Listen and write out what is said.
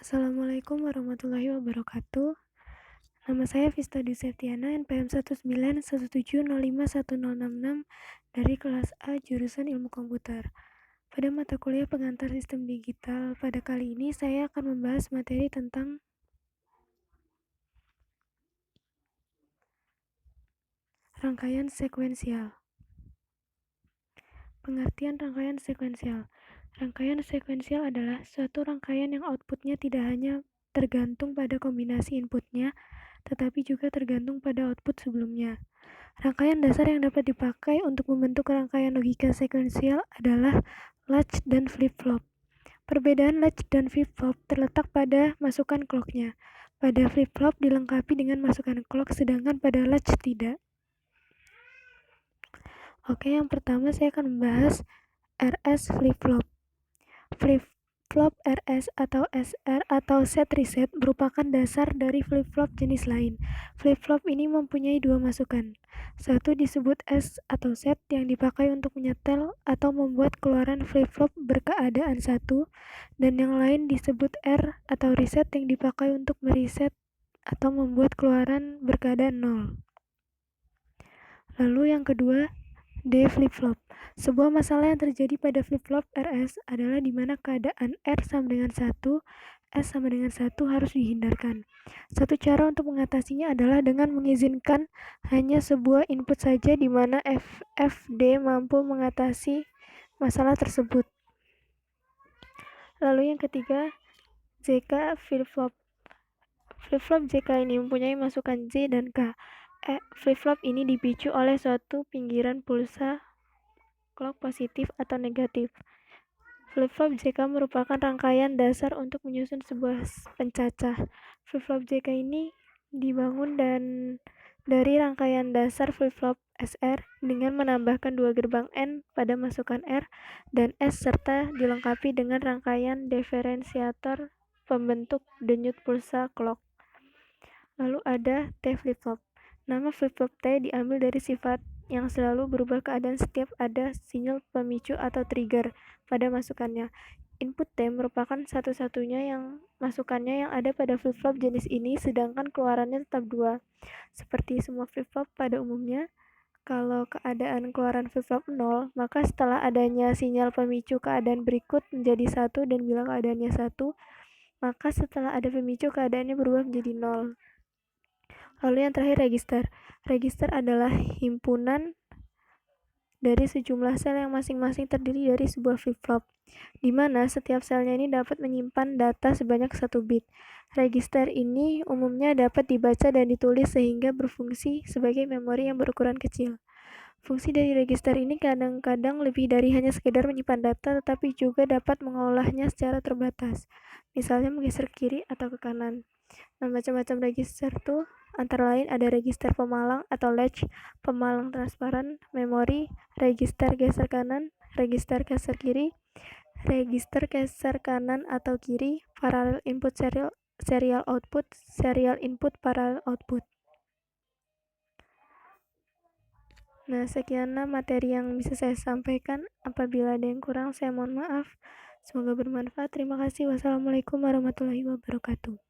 Assalamualaikum warahmatullahi wabarakatuh. Nama saya Vistadi Septiana, NPM 19170510066 dari kelas A jurusan Ilmu Komputer. Pada mata kuliah pengantar sistem digital, pada kali ini saya akan membahas materi tentang rangkaian sekuensial. Pengertian rangkaian sekuensial. Rangkaian sekuensial adalah suatu rangkaian yang outputnya tidak hanya tergantung pada kombinasi inputnya, tetapi juga tergantung pada output sebelumnya. Rangkaian dasar yang dapat dipakai untuk membentuk rangkaian logika sekuensial adalah latch dan flip-flop. Perbedaan latch dan flip-flop terletak pada masukan clock-nya. Pada flip-flop dilengkapi dengan masukan clock, sedangkan pada latch tidak. Oke, yang pertama saya akan membahas RS flip-flop. Flip-flop RS atau SR atau set reset merupakan dasar dari flip-flop jenis lain. Flip-flop ini mempunyai dua masukan. Satu disebut S atau set yang dipakai untuk menyetel atau membuat keluaran flip-flop berkeadaan 1, dan yang lain disebut R atau reset yang dipakai untuk mereset atau membuat keluaran berkeadaan 0. Lalu yang kedua, D flip-flop. Sebuah masalah yang terjadi pada flip-flop RS adalah di mana keadaan R sama dengan 1, S sama dengan 1 harus dihindarkan. Satu cara untuk mengatasinya adalah dengan mengizinkan hanya sebuah input saja di mana FFD mampu mengatasi masalah tersebut. Lalu yang ketiga, JK flip-flop. Flip-flop JK ini mempunyai masukan J dan K. Flip-flop ini dipicu oleh suatu pinggiran pulsa clock positif atau negatif. Flip-flop JK merupakan rangkaian dasar untuk menyusun sebuah pencacah. Flip-flop JK ini dibangun dari rangkaian dasar flip-flop SR dengan menambahkan dua gerbang N pada masukan R dan S serta dilengkapi dengan rangkaian diferensiator pembentuk denyut pulsa clock. Lalu ada T flip-flop. Nama flip-flop T diambil dari sifat yang selalu berubah keadaan setiap ada sinyal pemicu atau trigger pada masukannya. Input T merupakan satu-satunya yang masukannya yang ada pada flip-flop jenis ini, sedangkan keluarannya tetap 2. Seperti semua flip-flop pada umumnya, kalau keadaan keluaran flip-flop 0, maka setelah adanya sinyal pemicu keadaan berikut menjadi 1, dan bila keadaannya 1, maka setelah ada pemicu keadaannya berubah menjadi 0. Lalu yang terakhir, register. Register adalah himpunan dari sejumlah sel yang masing-masing terdiri dari sebuah flip-flop, di mana setiap selnya ini dapat menyimpan data sebanyak 1 bit. Register ini umumnya dapat dibaca dan ditulis sehingga berfungsi sebagai memori yang berukuran kecil. Fungsi dari register ini kadang-kadang lebih dari hanya sekedar menyimpan data, tetapi juga dapat mengolahnya secara terbatas, misalnya menggeser ke kiri atau ke kanan. Nah, macam-macam register tuh antara lain ada register pemalang atau latch, pemalang transparan, memori, register geser kanan, register geser kiri, register geser kanan atau kiri, parallel input serial output, serial input parallel output. Nah, sekianlah materi yang bisa saya sampaikan. Apabila ada yang kurang, saya mohon maaf. Semoga bermanfaat. Terima kasih. Wassalamualaikum warahmatullahi wabarakatuh.